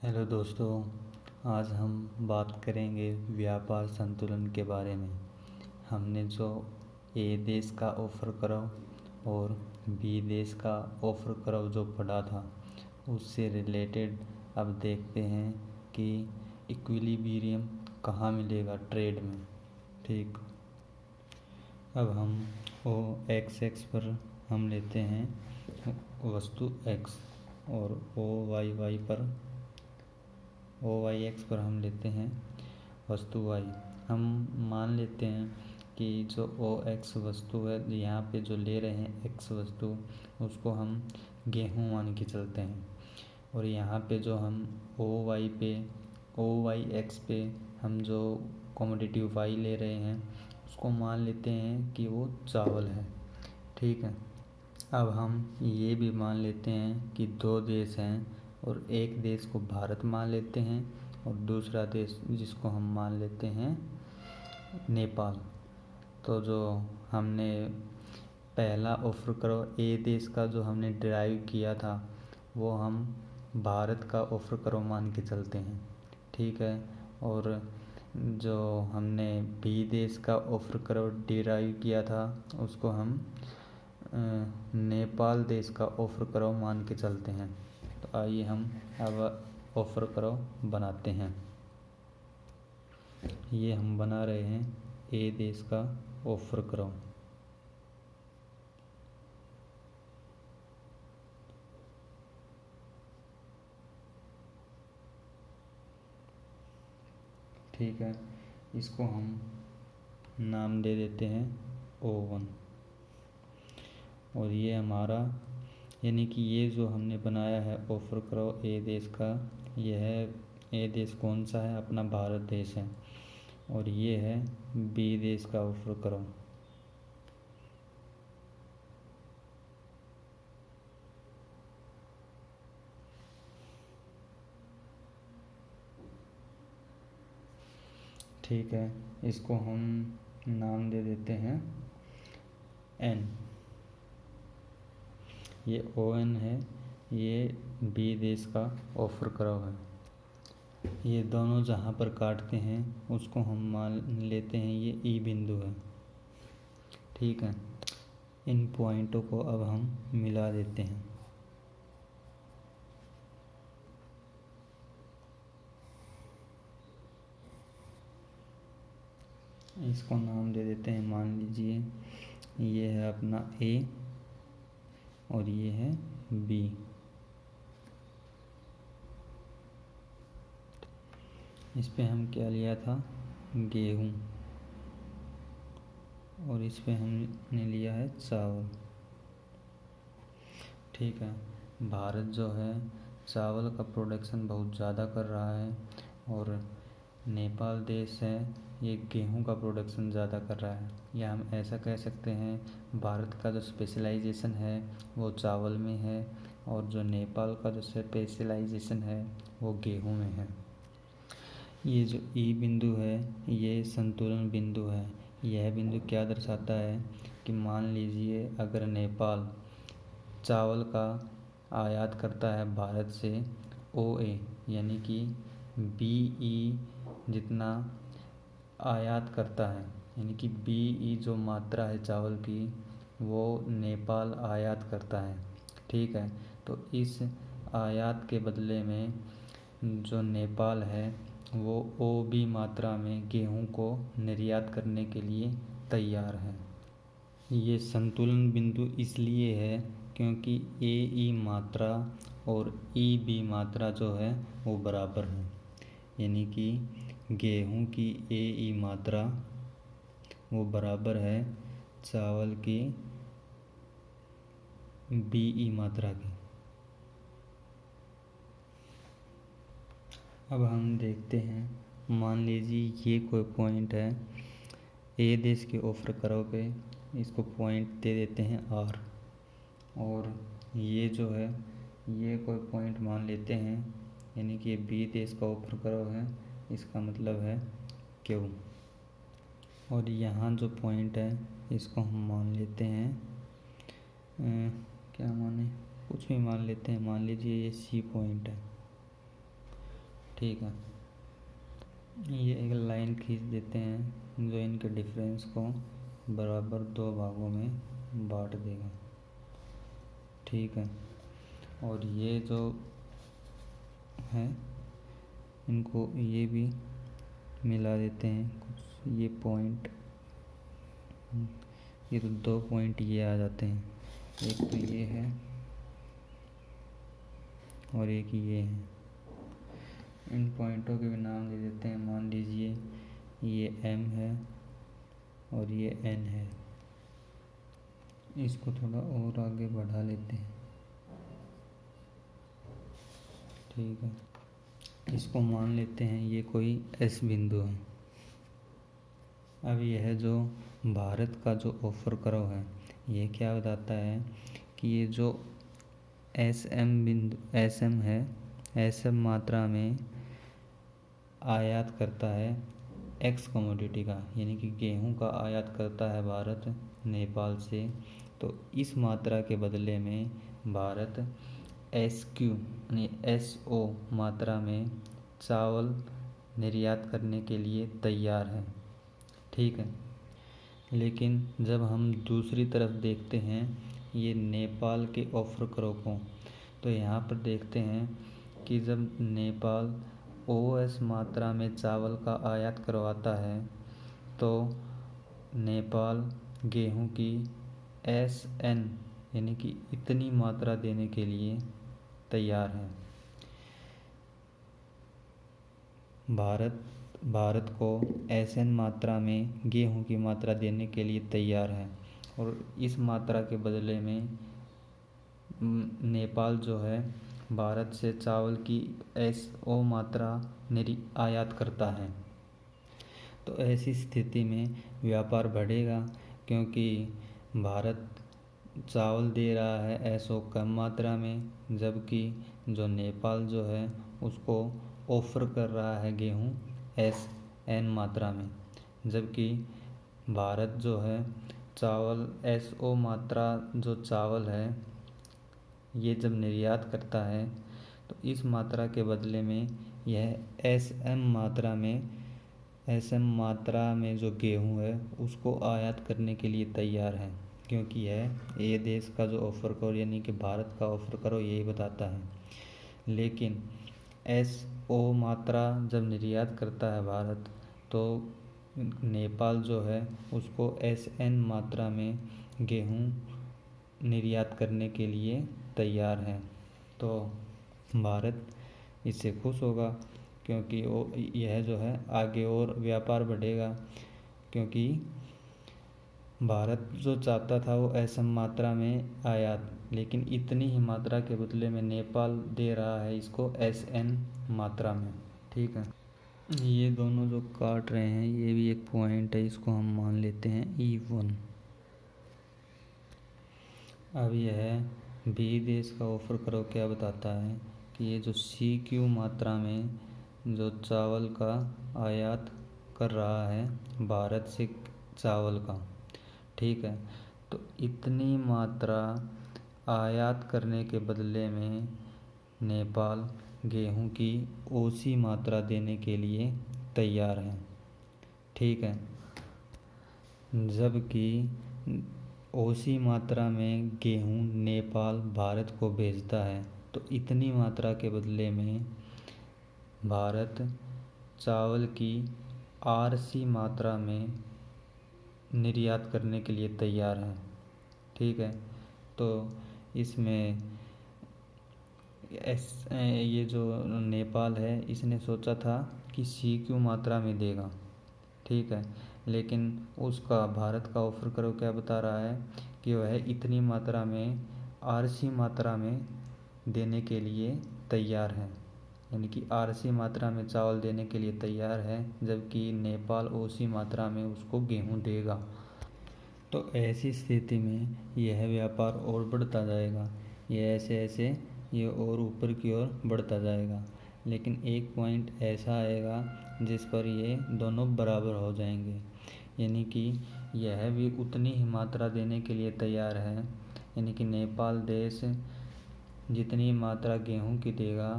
Hello दोस्तों, आज हम बात करेंगे व्यापार संतुलन के बारे में। हमने जो ए देश का ऑफ़र करो और बी देश का ऑफ़र करो जो पढ़ा था, उससे रिलेटेड अब देखते हैं कि इक्विलिब्रियम कहाँ मिलेगा ट्रेड में। ठीक, अब हम ओ एक्स पर हम लेते हैं वस्तु एक्स और ओ वाई पर एक्स पर हम लेते हैं वस्तु वाई। हम मान लेते हैं कि जो ओ एक्स वस्तु है, यहाँ पे जो ले रहे हैं एक्स वस्तु, उसको हम गेहूँ मान के चलते हैं। और यहाँ पे जो हम ओ वाई एक्स पे हम जो कमोडिटी वाई ले रहे हैं, उसको मान लेते हैं कि वो चावल है। ठीक है, अब हम ये भी मान लेते हैं कि दो देश हैं और एक देश को भारत मान लेते हैं और दूसरा देश जिसको हम मान लेते हैं नेपाल। तो जो हमने पहला ऑफ़र करो ए देश का जो हमने ड्राइव किया था, वो हम भारत का ऑफ़र करो मान के चलते हैं। ठीक है, और जो हमने बी देश का ऑफ़र करो डिराइव किया था, उसको हम नेपाल देश का ऑफ़र करो मान के चलते हैं। तो आइए हम अब ऑफ़र करो बनाते हैं। ये हम बना रहे हैं ए देश का ऑफ़र करो। ठीक है, इसको हम नाम दे देते हैं O1। और ये हमारा, यानी कि ये जो हमने बनाया है ऑफ़र करो ए देश का, यह ए देश कौन सा है? अपना भारत देश है। और ये है बी देश का ऑफ़र करो। ठीक है, इसको हम नाम दे देते हैं एन। ये ON है, ये बी देश का ऑफ़र करो है। ये दोनों जहाँ पर काटते हैं उसको हम मान लेते हैं ये ई बिंदु है। ठीक है, इन पॉइंटों को अब हम मिला देते हैं। इसको नाम दे देते हैं, मान लीजिए ये है अपना ए और ये है बी। इस पे हम क्या लिया था? गेहूँ। और इस पे हमने लिया है चावल। ठीक है, भारत जो है चावल का प्रोडक्शन बहुत ज़्यादा कर रहा है और नेपाल देश है, ये गेहूं का प्रोडक्शन ज़्यादा कर रहा है। या हम ऐसा कह सकते हैं, भारत का जो स्पेशलाइजेशन है वो चावल में है और जो नेपाल का जो स्पेशलाइजेशन है वो गेहूं में है। ये जो ई बिंदु है, ये संतुलन बिंदु है। यह बिंदु क्या दर्शाता है कि मान लीजिए अगर नेपाल चावल का आयात करता है भारत से OA, यानी कि BE जितना आयात करता है, यानी कि BE जो मात्रा है चावल की, वो नेपाल आयात करता है। ठीक है, तो इस आयात के बदले में जो नेपाल है वो OB मात्रा में गेहूं को निर्यात करने के लिए तैयार है। ये संतुलन बिंदु इसलिए है क्योंकि AE मात्रा और EB मात्रा जो है वो बराबर है, यानी कि गेहूं की AE मात्रा वो बराबर है चावल की BE मात्रा की। अब हम देखते हैं, मान लीजिए ये कोई पॉइंट है ए देश के ऑफ़र करो पे, इसको पॉइंट दे देते हैं R। और ये जो है ये कोई पॉइंट मान लेते हैं, यानी कि बी देश का ऑफ़र करो है, इसका मतलब है Q। और यहाँ जो पॉइंट है इसको हम मान लेते हैं क्या माने, कुछ भी मान लेते हैं, मान लीजिए ये C पॉइंट है। ठीक है, ये एक लाइन खींच देते हैं जो इनके डिफरेंस को बराबर दो भागों में बांट देगा। ठीक है, और ये जो है इनको ये भी मिला देते हैं कुछ, ये पॉइंट, ये तो 2 पॉइंट ये आ जाते हैं, एक तो ये है और एक ये है। इन पॉइंटों के भी नाम दे देते हैं। मान लीजिए ये M है और ये N है। इसको थोड़ा और आगे बढ़ा लेते हैं। ठीक है, इसको मान लेते हैं ये कोई S बिंदु है। अब यह जो भारत का जो ऑफर करो है, ये क्या बताता है कि ये जो SM है, SM मात्रा में आयात करता है X कमोडिटी का, यानी कि गेहूं का आयात करता है भारत नेपाल से। तो इस मात्रा के बदले में भारत SQ यानी SO मात्रा में चावल निर्यात करने के लिए तैयार है। ठीक है, लेकिन जब हम दूसरी तरफ देखते हैं ये नेपाल के ऑफर करो को, तो यहाँ पर देखते हैं कि जब नेपाल OS मात्रा में चावल का आयात करवाता है तो नेपाल गेहूं की SN यानी कि इतनी मात्रा देने के लिए तैयार है। भारत को SN मात्रा में गेहूं की मात्रा देने के लिए तैयार है, और इस मात्रा के बदले में नेपाल जो है भारत से चावल की SO मात्रा आयात करता है। तो ऐसी स्थिति में व्यापार बढ़ेगा, क्योंकि भारत चावल दे रहा है SO कम मात्रा में, जबकि जो नेपाल जो है उसको ऑफर कर रहा है गेहूं SN मात्रा में। जबकि भारत जो है चावल SO मात्रा जो चावल है ये जब निर्यात करता है तो इस मात्रा के बदले में यह SM मात्रा में जो गेहूं है उसको आयात करने के लिए तैयार है, क्योंकि ये देश का जो ऑफर करो यानी कि भारत का ऑफर करो यही बताता है। लेकिन SO मात्रा जब निर्यात करता है भारत, तो नेपाल जो है उसको SN मात्रा में गेहूं निर्यात करने के लिए तैयार है। तो भारत इससे खुश होगा, क्योंकि यह जो है आगे और व्यापार बढ़ेगा, क्योंकि भारत जो चाहता था वो SM मात्रा में आयात, लेकिन इतनी ही मात्रा के बदले में नेपाल दे रहा है इसको SN मात्रा में। ठीक है, ये दोनों जो काट रहे हैं ये भी एक पॉइंट है, इसको हम मान लेते हैं E1। अब यह B देश का ऑफर करो क्या बताता है कि ये जो CQ मात्रा में जो चावल का आयात कर रहा है भारत से चावल का, ठीक है, तो इतनी मात्रा आयात करने के बदले में नेपाल गेहूं की OC मात्रा देने के लिए तैयार है। ठीक है, जबकि OC मात्रा में गेहूं नेपाल भारत को भेजता है, तो इतनी मात्रा के बदले में भारत चावल की RC मात्रा में निर्यात करने के लिए तैयार है। ठीक है, तो इसमें ये जो नेपाल है इसने सोचा था कि CQ मात्रा में देगा। ठीक है, लेकिन उसका भारत का ऑफर करो क्या बता रहा है कि वह इतनी मात्रा में RC मात्रा में देने के लिए तैयार है, यानी कि RC मात्रा में चावल देने के लिए तैयार है, जबकि नेपाल OC मात्रा में उसको गेहूं देगा। तो ऐसी स्थिति में यह व्यापार और बढ़ता जाएगा, ये ऐसे ये और ऊपर की ओर बढ़ता जाएगा। लेकिन एक पॉइंट ऐसा आएगा जिस पर ये दोनों बराबर हो जाएंगे, यानी कि यह भी उतनी ही मात्रा देने के लिए तैयार है, यानी कि नेपाल देश जितनी मात्रा गेहूं की देगा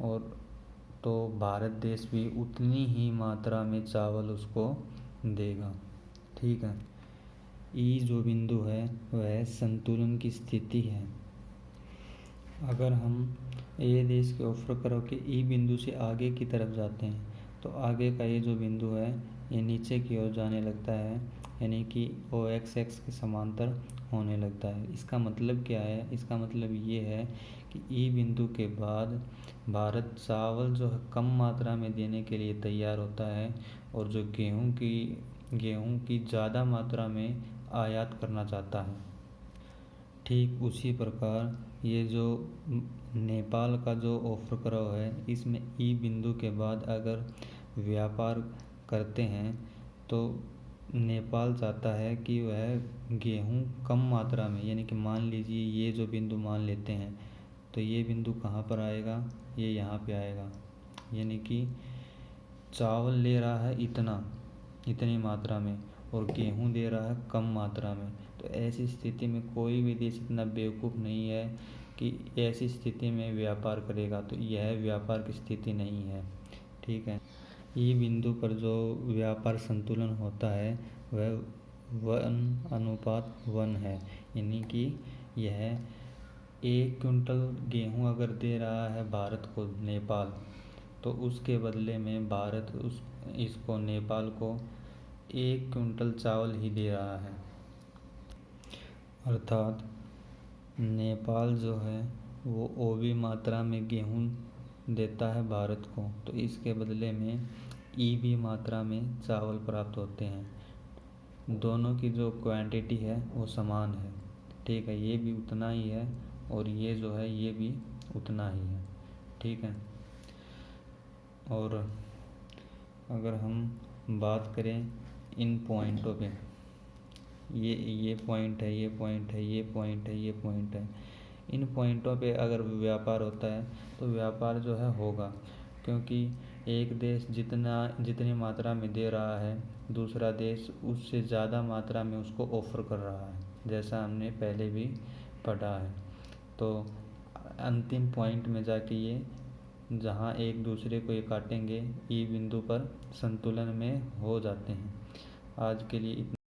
और तो भारत देश भी उतनी ही मात्रा में चावल उसको देगा। ठीक है। ई जो बिंदु है वह संतुलन की स्थिति है। अगर हम ए देश के ऑफर करो कि ई बिंदु से आगे की तरफ जाते हैं तो आगे का ये जो बिंदु है ये नीचे की ओर जाने लगता है, यानी कि ओ एक्स के समांतर होने लगता है। इसका मतलब क्या है? इसका मतलब ये है कि ई बिंदु के बाद भारत चावल जो है कम मात्रा में देने के लिए तैयार होता है और जो गेहूं की ज़्यादा मात्रा में आयात करना चाहता है। ठीक उसी प्रकार ये जो नेपाल का जो ऑफर कराव है इसमें ई बिंदु के बाद अगर व्यापार करते हैं तो नेपाल चाहता है कि वह गेहूं कम मात्रा में, यानी कि मान लीजिए ये जो बिंदु मान लेते हैं तो ये बिंदु कहाँ पर आएगा? ये यहाँ पे आएगा, यानी कि चावल ले रहा है इतनी मात्रा में और गेहूं दे रहा है कम मात्रा में। तो ऐसी स्थिति में कोई भी देश इतना बेवकूफ़ नहीं है कि ऐसी स्थिति में व्यापार करेगा, तो यह व्यापार की स्थिति नहीं है। ठीक है। ये बिंदु पर जो व्यापार संतुलन होता है वह 1:1 है, यानी कि यह 1 क्विंटल गेहूं अगर दे रहा है भारत को नेपाल, तो उसके बदले में भारत इसको नेपाल को 1 क्विंटल चावल ही दे रहा है। अर्थात नेपाल जो है वो ओवी मात्रा में गेहूं देता है भारत को, तो इसके बदले में ईवी मात्रा में चावल प्राप्त होते हैं। दोनों की जो क्वांटिटी है वो समान है। ठीक है। ये भी उतना ही है और ये जो है ये भी उतना ही है। ठीक है। और अगर हम बात करें इन पॉइंटों पे, ये पॉइंट है, ये पॉइंट है, ये पॉइंट है, ये पॉइंट है, इन पॉइंटों पे अगर व्यापार होता है तो व्यापार जो है होगा, क्योंकि एक देश जितनी मात्रा में दे रहा है दूसरा देश उससे ज़्यादा मात्रा में उसको ऑफ़र कर रहा है, जैसा हमने पहले भी पढ़ा है। तो अंतिम पॉइंट में जाके ये जहाँ एक दूसरे को ये काटेंगे ई बिंदु पर संतुलन में हो जाते हैं। आज के लिए इतना।